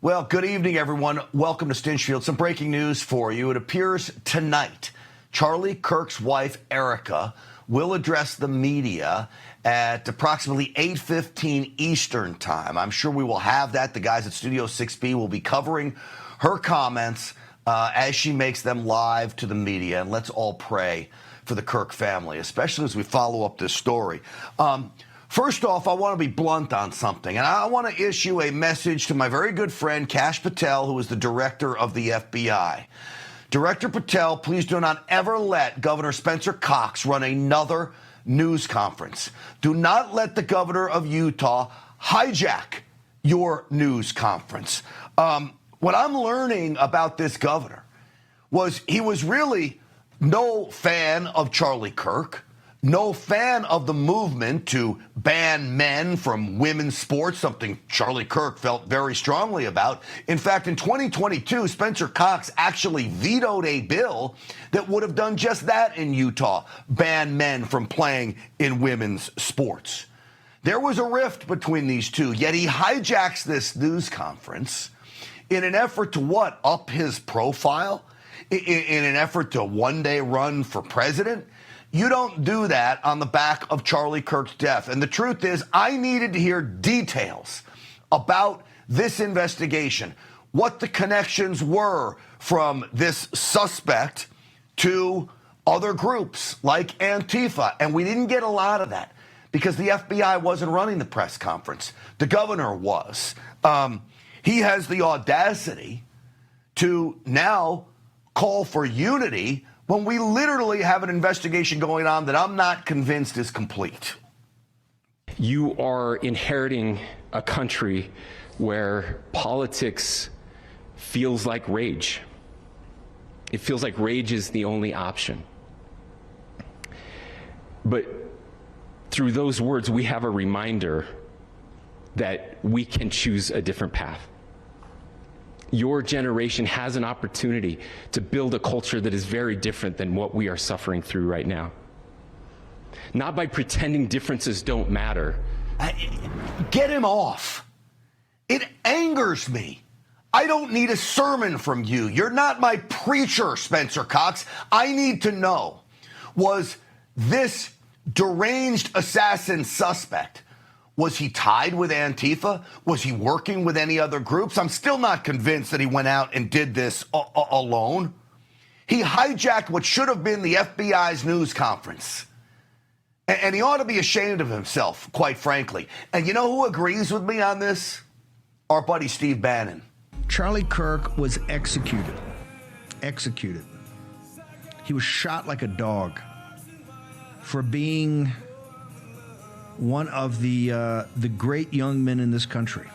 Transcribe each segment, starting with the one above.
Well, good evening, everyone. Welcome to Stinchfield. Some breaking news for you. It appears tonight Charlie Kirk's wife, Erica, will address the media at approximately 8:15 Eastern time. I'm sure we will have that. The guys at Studio 6B will be covering her comments as she makes them live to the media. And let's all pray for the Kirk family, especially as we follow up this story. First off, I want to be blunt on something, and I want to issue a message to my very good friend, Kash Patel, who is the director of the FBI. Director Patel, please do not ever let Governor Spencer Cox run another news conference. Do not let the governor of Utah hijack your news conference. What I'm learning about this governor was he was really no fan of Charlie Kirk, no fan of the movement to ban men from women's sports, something Charlie Kirk felt very strongly about. In fact, in 2022, Spencer Cox actually vetoed a bill that would have done just that in Utah, ban men from playing in women's sports. There was a rift between these two, yet he hijacks this news conference in an effort to what? Up his profile? In an effort to one day run for president? You don't do that on the back of Charlie Kirk's death. And the truth is, I needed to hear details about this investigation, what the connections were from this suspect to other groups like Antifa. And we didn't get a lot of that because the FBI wasn't running the press conference. The governor was. He has the audacity to now call for unity when we literally have an investigation going on that I'm not convinced is complete. You are inheriting a country where politics feels like rage. It feels like rage is the only option. But through those words, we have a reminder that we can choose a different path. Your generation has an opportunity to build a culture that is very different than what we are suffering through right now. Not by pretending differences don't matter. Get him off. It angers me. I don't need a sermon from you. You're not my preacher, Spencer Cox. I need to know, was this deranged assassin suspect, was he tied with Antifa? Was he working with any other groups? I'm still not convinced that he went out and did this alone. He hijacked what should have been the FBI's news conference. And he ought to be ashamed of himself, quite frankly. And you know who agrees with me on this? Our buddy Steve Bannon. Charlie Kirk was executed. Executed. He was shot like a dog for being one of the great young men in this country.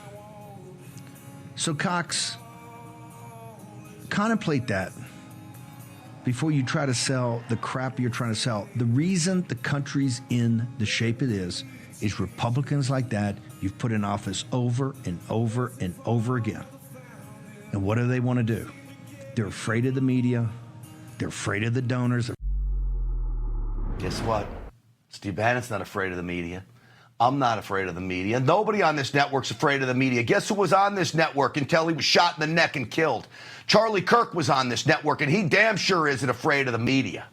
So, Cox, contemplate that before you try to sell the crap you're trying to sell. The reason the country's in the shape it is Republicans like that you've put in office over and over and over again. And what do they want to do? They're afraid of the media. They're afraid of the donors. Guess what? Steve Bannon's not afraid of the media. I'm not afraid of the media. Nobody on this network's afraid of the media. Guess who was on this network until he was shot in the neck and killed? Charlie Kirk was on this network, and he damn sure isn't afraid of the media.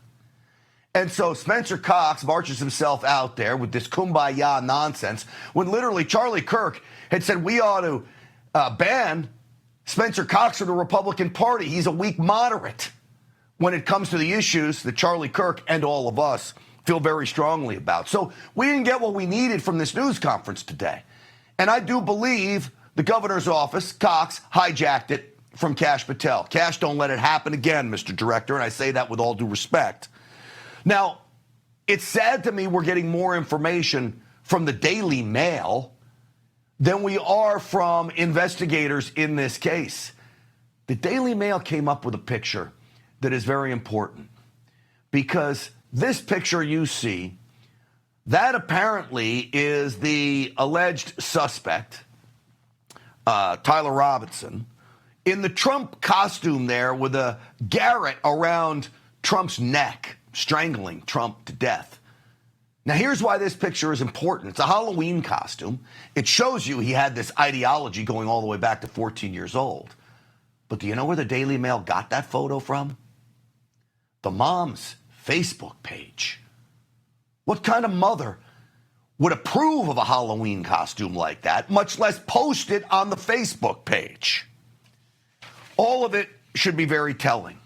And so Spencer Cox marches himself out there with this kumbaya nonsense when literally Charlie Kirk had said we ought to ban Spencer Cox from the Republican Party. He's a weak moderate when it comes to the issues that Charlie Kirk and all of us feel very strongly about. So we didn't get what we needed from this news conference today. And I do believe the governor's office, Cox, hijacked it from Kash Patel. Kash, don't let it happen again, Mr. Director, and I say that with all due respect. Now, it's sad to me we're getting more information from the Daily Mail than we are from investigators in this case. The Daily Mail came up with a picture that is very important because this picture you see, that apparently is the alleged suspect, Tyler Robinson, in the Trump costume there with a garrote around Trump's neck, strangling Trump to death. Now, here's why this picture is important. It's a Halloween costume. It shows you he had this ideology going all the way back to 14 years old. But do you know where the Daily Mail got that photo from? The mom's Facebook page. What kind of mother would approve of a Halloween costume like that, much less post it on the Facebook page? All of it should be very telling.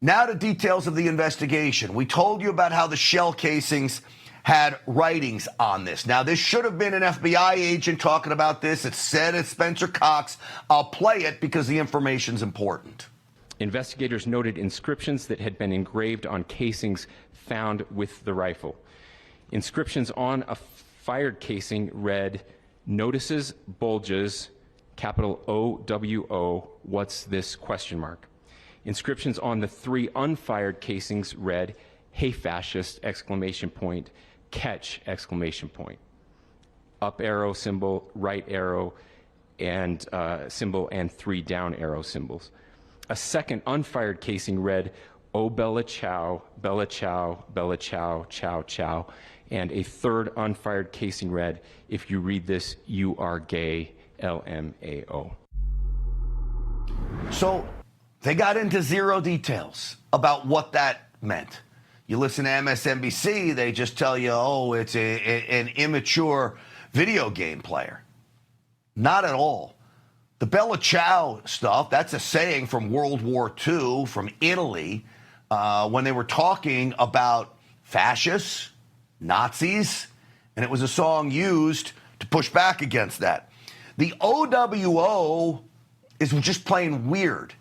Now to details of the investigation. We told you about how the shell casings had writings on this. Now, this should have been an FBI agent talking about this. It said it's Spencer Cox. I'll play it because the information's important. Investigators noted inscriptions that had been engraved on casings found with the rifle. Inscriptions on a fired casing read, "Notices, bulges, capital OWO, what's this, question mark." Inscriptions on the 3 unfired casings read, "Hey fascist, exclamation point, catch, exclamation point." Up arrow symbol, right arrow and symbol, and 3 down arrow symbols. A second unfired casing read, "Oh Bella Ciao, Bella Ciao, Bella Ciao, Ciao, Ciao." And a third unfired casing read, "If you read this, you are gay, LMAO." So they got into zero details about what that meant. You listen to MSNBC, they just tell you, oh, it's an immature video game player. Not at all. The Bella Ciao stuff, that's a saying from World War II, from Italy, when they were talking about fascists, Nazis, and it was a song used to push back against that. The OWO is just plain weird.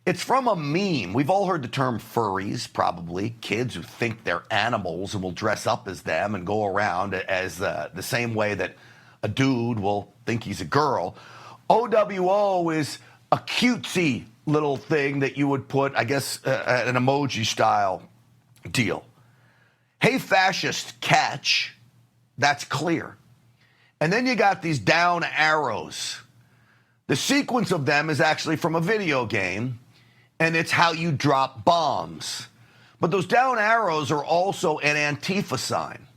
It's from a meme. We've all heard the term furries, probably. Kids who think they're animals and will dress up as them and go around as the same way that a dude will think he's a girl. OWO is a cutesy little thing that you would put, I guess, an emoji style deal. Hey, fascist, catch. That's clear. And then you got these down arrows. The sequence of them is actually from a video game, and it's how you drop bombs. But those down arrows are also an Antifa sign.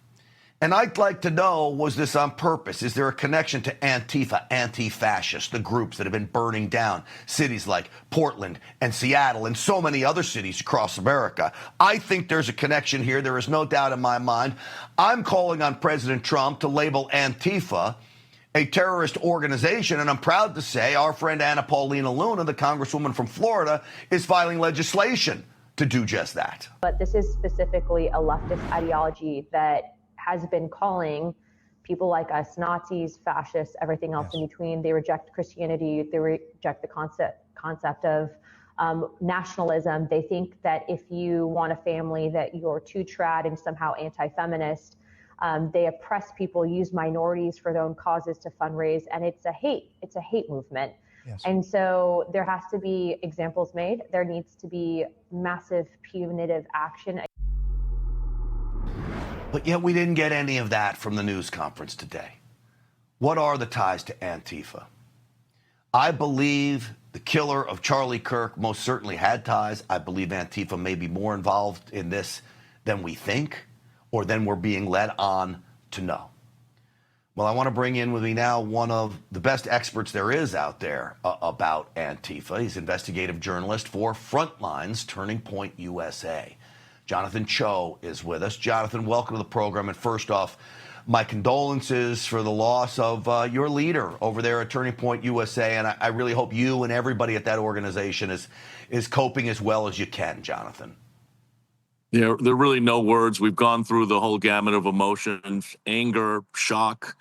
And I'd like to know, was this on purpose? Is there a connection to Antifa, anti-fascist, the groups that have been burning down cities like Portland and Seattle and so many other cities across America? I think there's a connection here. There is no doubt in my mind. I'm calling on President Trump to label Antifa a terrorist organization, and I'm proud to say our friend Paulina Luna, the congresswoman from Florida, is filing legislation to do just that. But this is specifically a leftist ideology that has been calling people like us Nazis, fascists, everything else in between. They reject Christianity. They reject the concept of nationalism. They think that if you want a family, that you're too trad and somehow anti-feminist. They oppress people, use minorities for their own causes to fundraise, and it's a hate movement. Yes. And so there has to be examples made. There needs to be massive punitive action. But yet we didn't get any of that from the news conference today. What are the ties to Antifa? I believe the killer of Charlie Kirk most certainly had ties. I believe Antifa may be more involved in this than we think, or than we're being led on to know. Well, I want to bring in with me now one of the best experts there is out there about Antifa. He's investigative journalist for Frontlines, Turning Point USA. Jonathan Choe is with us. Jonathan, welcome to the program. And first off, my condolences for the loss of your leader over there at Turning Point USA. And I really hope you and everybody at that organization is coping as well as you can, Jonathan. Yeah, there are really no words. We've gone through the whole gamut of emotions: anger, shock,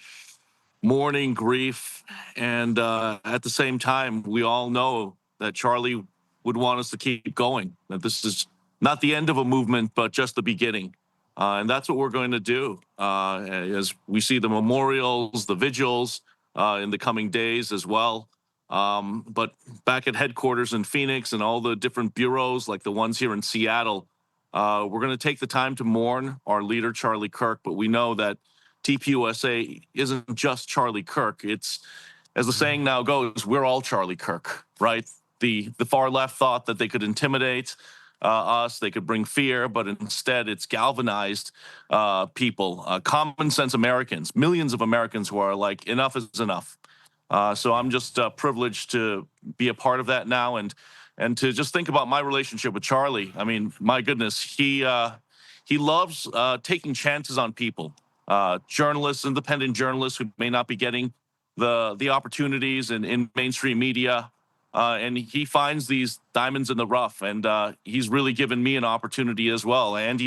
mourning, grief. And at the same time, we all know that Charlie would want us to keep going, that this is not the end of a movement, but just the beginning. And that's what we're going to do as we see the memorials, the vigils in the coming days as well. But back at headquarters in Phoenix and all the different bureaus like the ones here in Seattle, we're going to take the time to mourn our leader, Charlie Kirk. But we know that TPUSA isn't just Charlie Kirk. It's, as the saying now goes, we're all Charlie Kirk, right? The far left thought that they could intimidate us. They could bring fear, but instead it's galvanized people, common sense Americans, millions of Americans who are like, enough is enough. So I'm just privileged to be a part of that now, and to just think about my relationship with Charlie. I mean, my goodness, he loves taking chances on people, journalists, independent journalists who may not be getting the opportunities in mainstream media. And he finds these diamonds in the rough, and he's really given me an opportunity as well. And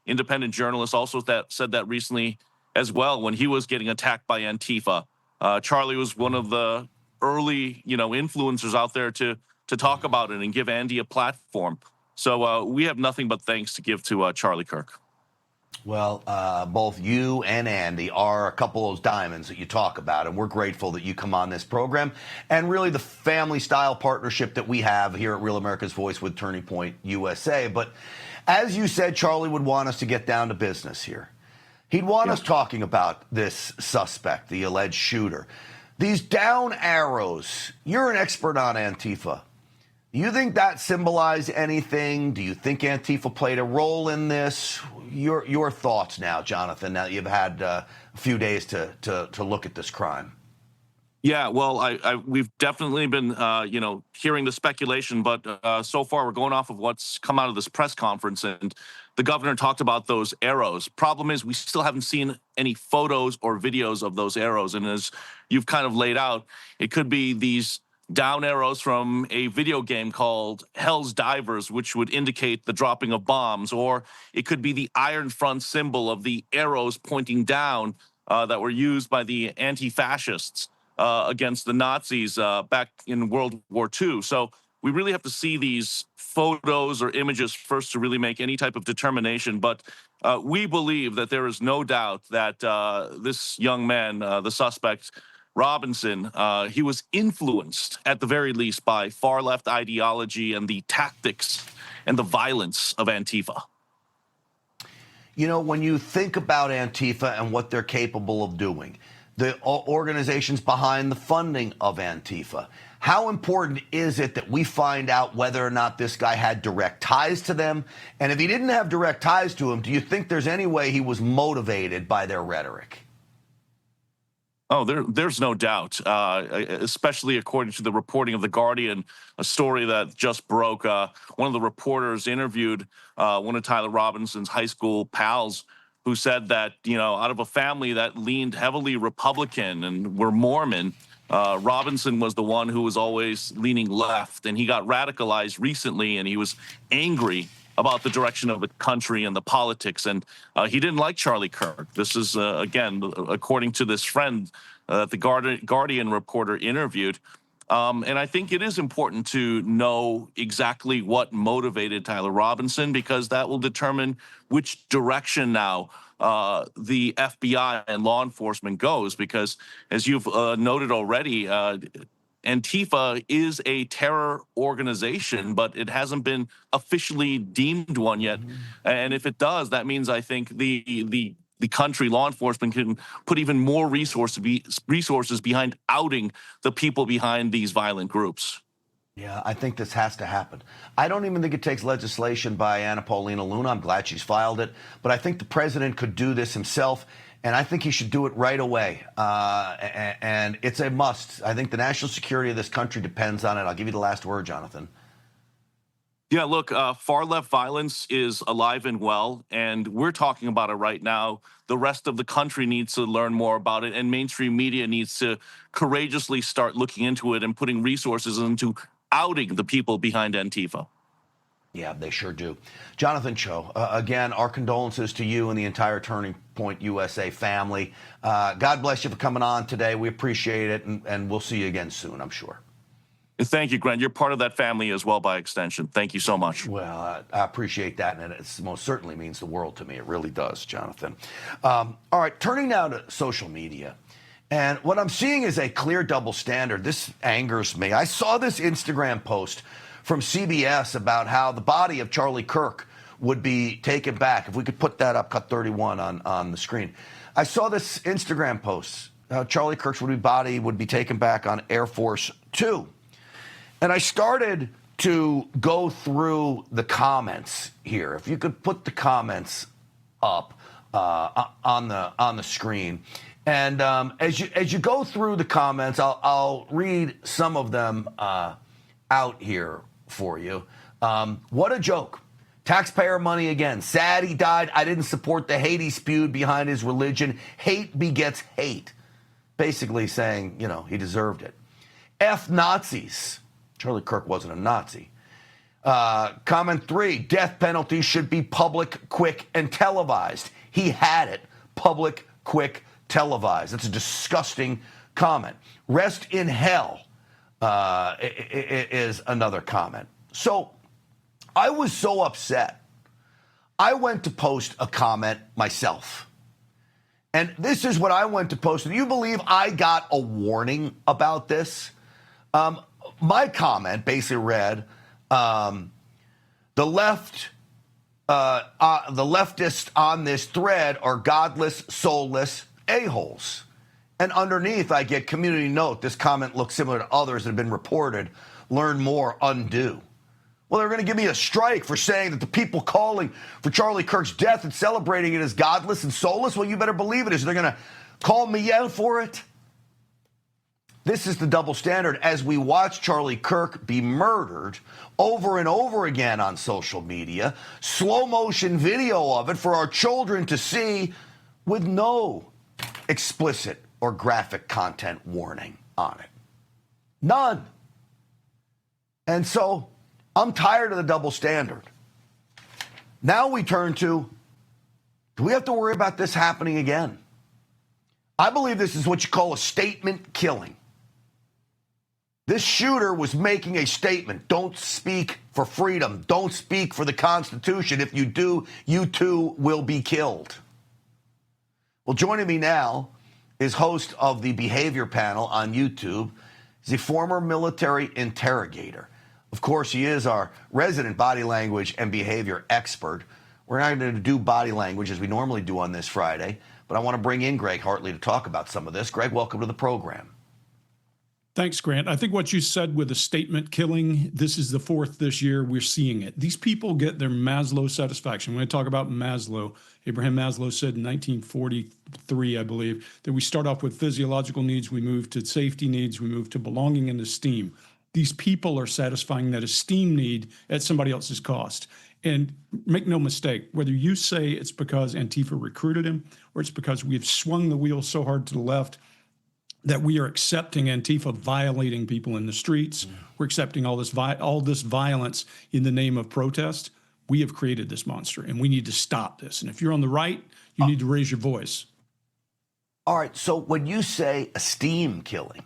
independent journalists also said that recently as well when he was getting attacked by Antifa. Charlie was one of the early, influencers out there to talk about it and give Andy a platform. So we have nothing but thanks to give to Charlie Kirk. Well, both you and Andy are a couple of those diamonds that you talk about, and we're grateful that you come on this program, and really the family-style partnership that we have here at Real America's Voice with Turning Point USA. But as you said, Charlie would want us to get down to business here. He'd want us talking about this suspect, the alleged shooter. These down arrows, you're an expert on Antifa. Do you think that symbolized anything? Do you think Antifa played a role in this? Your thoughts now, Jonathan, now that you've had a few days to look at this crime. Yeah, well, we've definitely been, hearing the speculation, but so far we're going off of what's come out of this press conference, and the governor talked about those arrows. Problem is, we still haven't seen any photos or videos of those arrows, and as you've kind of laid out, it could be these down arrows from a video game called Hell's Divers, which would indicate the dropping of bombs, or it could be the iron front symbol of the arrows pointing down that were used by the anti-fascists against the Nazis back in World War II. So we really have to see these photos or images first to really make any type of determination. But we believe that there is no doubt that this young man, the suspect, Robinson, he was influenced at the very least by far left ideology and the tactics and the violence of Antifa. When you think about Antifa and what they're capable of doing, the organizations behind the funding of Antifa, how important is it that we find out whether or not this guy had direct ties to them? And if he didn't have direct ties to him, do you think there's any way he was motivated by their rhetoric? Oh, there's no doubt, especially according to the reporting of The Guardian, a story that just broke. One of the reporters interviewed one of Tyler Robinson's high school pals, who said that, out of a family that leaned heavily Republican and were Mormon, Robinson was the one who was always leaning left. And he got radicalized recently, and he was angry about the direction of the country and the politics. And he didn't like Charlie Kirk. This is, again, according to this friend that the Guardian reporter interviewed. And I think it is important to know exactly what motivated Tyler Robinson, because that will determine which direction now the FBI and law enforcement goes. Because as you've noted already, Antifa is a terror organization, but it hasn't been officially deemed one yet. And if it does, that means I think the country law enforcement can put even more resources behind outing the people behind these violent groups. Yeah, I think this has to happen. I don't even think it takes legislation by Paulina Luna. I'm glad she's filed it. But I think the president could do this himself. And I think he should do it right away. And it's a must. I think the national security of this country depends on it. I'll give you the last word, Jonathan. Yeah, look, far-left violence is alive and well, and we're talking about it right now. The rest of the country needs to learn more about it, and mainstream media needs to courageously start looking into it and putting resources into outing the people behind Antifa. Yeah, they sure do. Jonathan Choe, again, our condolences to you and the entire Turning Point USA family. God bless you for coming on today. We appreciate it, and we'll see you again soon, I'm sure. Thank you, Grant. You're part of that family as well by extension. Thank you so much. Well, I appreciate that, and it most certainly means the world to me. It really does, Jonathan. All right, turning now to social media. And what I'm seeing is a clear double standard. This angers me. I saw this Instagram post from CBS about how the body of Charlie Kirk would be taken back. If we could put that up, cut 31 on the screen. I saw this Instagram post, how Charlie Kirk's body would be taken back on Air Force 2. And I started to go through the comments here. If you could put the comments up on the screen, and as you go through the comments, I'll read some of them out here for you. What a joke. Taxpayer money again. Sad he died. I didn't support the hate he spewed behind his religion. Hate begets hate. Basically saying, you know, he deserved it. F Nazis. Charlie Kirk wasn't a Nazi. Comment 3, death penalty should be public, quick, and televised. He had it. Public, quick, televised. That's a disgusting comment. Rest in hell is another comment. So I was so upset. I went to post a comment myself. And this is what I went to post. Do you believe I got a warning about this? My comment basically read, the leftists on this thread are godless, soulless a-holes. And underneath, I get community note. This comment looks similar to others that have been reported. Learn more, undo. Well, they're going to give me a strike for saying that the people calling for Charlie Kirk's death and celebrating it as godless and soulless. Well, you better believe it is. They're going to call me out for it. This is the double standard as we watch Charlie Kirk be murdered over and over again on social media, slow motion video of it for our children to see with no explicit or graphic content warning on it. None. And so I'm tired of the double standard. Now we turn to, do we have to worry about this happening again? I believe this is what you call a statement killing. This shooter was making a statement. Don't speak for freedom. Don't speak for the Constitution. If you do, you too will be killed. Well, joining me now is host of the Behavior Panel on YouTube. He's a former military interrogator. Of course, he is our resident body language and behavior expert. We're not going to do body language as we normally do on this Friday, but I want to bring in Greg Hartley to talk about some of this. Greg, welcome to the program. Thanks, Grant. I think what you said with the statement killing, this is the fourth this year. We're seeing it. These people get their Maslow satisfaction. When I talk about Maslow, Abraham Maslow said in 1943, I believe, that we start off with physiological needs, we move to safety needs, we move to belonging and esteem. These people are satisfying that esteem need at somebody else's cost. And make no mistake, whether you say it's because Antifa recruited him or it's because we've swung the wheel so hard to the left that we are accepting Antifa violating people in the streets. We're accepting all this violence in the name of protest. We have created this monster, and we need to stop this. And if you're on the right, you need to raise your voice. All right, so when you say esteem killing,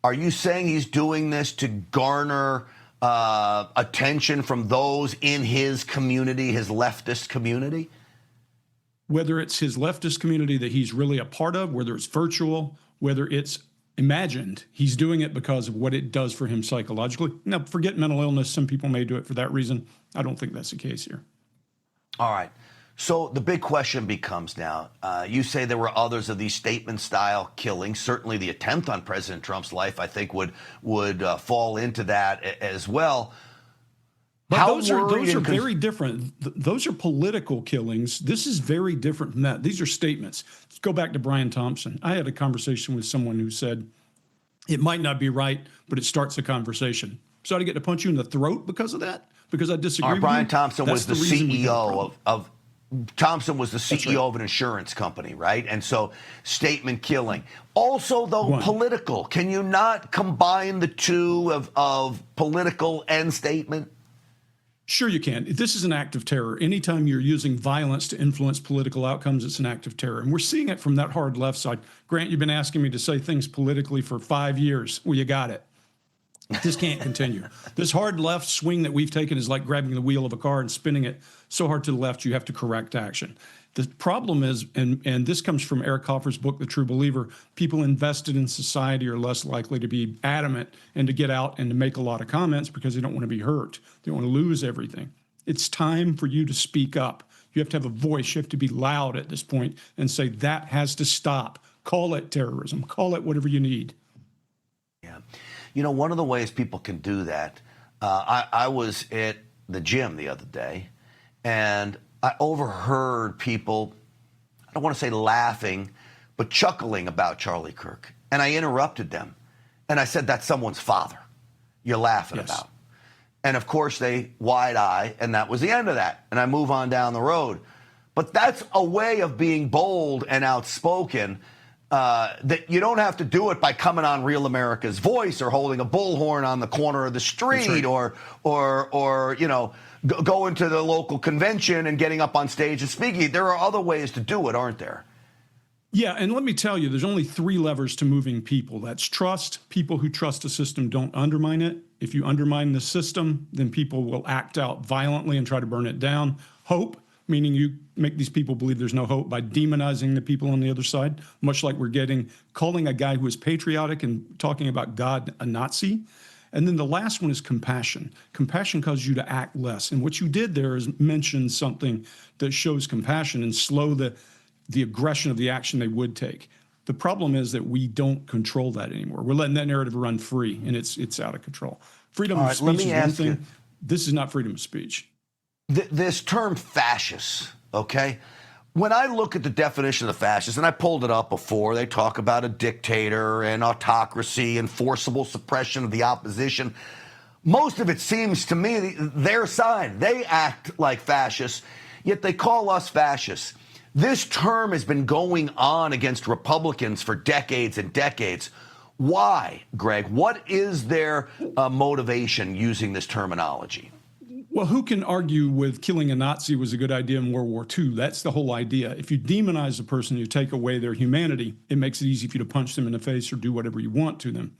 are you saying he's doing this to garner attention from those in his community, his leftist community? Whether it's his leftist community that he's really a part of, whether it's virtual, whether it's imagined, he's doing it because of what it does for him psychologically. Now, forget mental illness. Some people may do it for that reason. I don't think that's the case here. All right. So the big question becomes now, you say there were others of these statement-style killings. Certainly the attempt on President Trump's life, I think, would fall into that as well. But those are very different. Those are political killings. This is very different from that. These are statements. Let's go back to Brian Thompson. I had a conversation with someone who said, it might not be right, but it starts a conversation. So I get to punch you in the throat because of that? Because I disagree with you? Brian Thompson was the CEO of Thompson was the CEO of an insurance company, right? And so statement killing. Also, though, political. Can you not combine the two of political and statement? Sure you can. This is an act of terror. Anytime you're using violence to influence political outcomes, it's an act of terror. And we're seeing it from that hard left side. Grant, you've been asking me to say things politically for 5 years. Well, you got it. This can't continue. This hard left swing that we've taken is like grabbing the wheel of a car and spinning it so hard to the left you have to correct action. The problem is, and this comes from Eric Hoffer's book, The True Believer, people invested in society are less likely to be adamant and to get out and to make a lot of comments because they don't want to be hurt. They don't want to lose everything. It's time for you to speak up. You have to have a voice. You have to be loud at this point and say that has to stop. Call it terrorism. Call it whatever you need. Yeah. You know, one of the ways people can do that I was at the gym the other day, and I overheard people, I don't want to say laughing, but chuckling about Charlie Kirk. And I interrupted them. And I said, that's someone's father you're laughing about. And of course, they wide eye, and that was the end of that. And I move on down the road. But that's a way of being bold and outspoken that you don't have to do it by coming on Real America's Voice or holding a bullhorn on the corner of the street or you know, going to the local convention and getting up on stage and speaking. There are other ways to do it, aren't there? Yeah, and let me tell you, there's only 3 levers to moving people. That's trust. People who trust a system don't undermine it. If you undermine the system, then people will act out violently and try to burn it down. Hope, meaning you make these people believe there's no hope by demonizing the people on the other side, much like we're calling a guy who is patriotic and talking about God a Nazi. And then the last one is compassion. Compassion causes you to act less. And what you did there is mention something that shows compassion and slow the aggression of the action they would take. The problem is that we don't control that anymore. We're letting that narrative run free, and it's out of control. Freedom of speech is one thing. This is not freedom of speech. This term fascist, okay? When I look at the definition of the fascist, and I pulled it up before, they talk about a dictator and autocracy and forcible suppression of the opposition. Most of it seems to me their side. They act like fascists, yet they call us fascists. This term has been going on against Republicans for decades and decades. Why, Greg? What is their motivation using this terminology? Well, who can argue with killing a Nazi was a good idea in World War II? That's the whole idea. If you demonize a person, you take away their humanity, it makes it easy for you to punch them in the face or do whatever you want to them.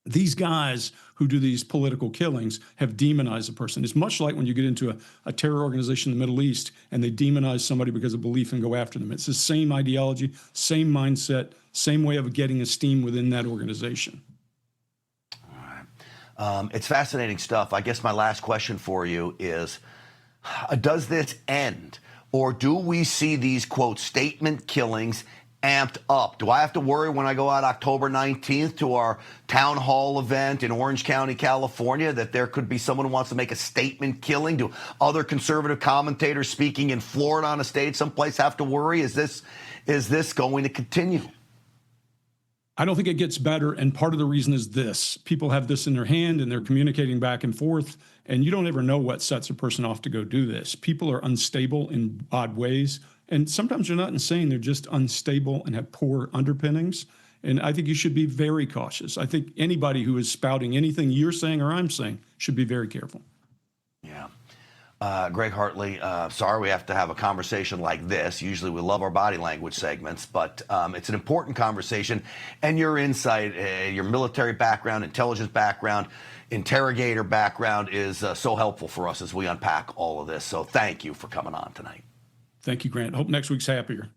These guys who do these political killings have demonized a person. It's much like when you get into a terror organization in the Middle East and they demonize somebody because of belief and go after them. It's the same ideology, same mindset, same way of getting esteem within that organization. All right. It's fascinating stuff. I guess my last question for you is, does this end? Or do we see these, quote, statement killings amped up? Do I have to worry when I go out October 19th to our town hall event in Orange County, California, that there could be someone who wants to make a statement killing? Do other conservative commentators speaking in Florida on a stage someplace have to worry? Is this going to continue? I don't think it gets better, and part of the reason is this. People have this in their hand, and they're communicating back and forth, and you don't ever know what sets a person off to go do this. People are unstable in odd ways, and sometimes they're not insane. They're just unstable and have poor underpinnings, and I think you should be very cautious. I think anybody who is spouting anything you're saying or I'm saying should be very careful. Yeah. Greg Hartley, sorry we have to have a conversation like this. Usually we love our body language segments, but it's an important conversation. And your insight, your military background, intelligence background, interrogator background is so helpful for us as we unpack all of this. So thank you for coming on tonight. Thank you, Grant. Hope next week's happier.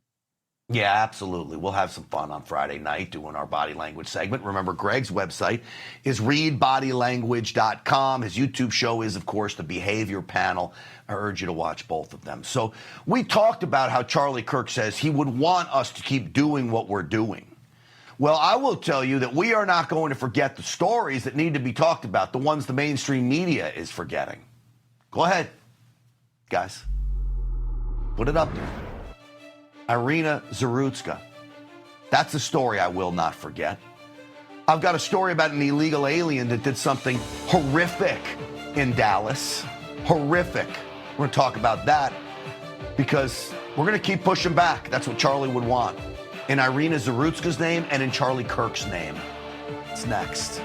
Yeah, absolutely. We'll have some fun on Friday night doing our body language segment. Remember, Greg's website is readbodylanguage.com. His YouTube show is, of course, The Behavior Panel. I urge you to watch both of them. So we talked about how Charlie Kirk says he would want us to keep doing what we're doing. Well, I will tell you that we are not going to forget the stories that need to be talked about, the ones the mainstream media is forgetting. Go ahead, guys. Put it up there. Irina Zarutska. That's a story I will not forget. I've got a story about an illegal alien that did something horrific in Dallas. Horrific. We're going to talk about that because we're going to keep pushing back. That's what Charlie would want. In Irina Zarutska's name and in Charlie Kirk's name. It's next.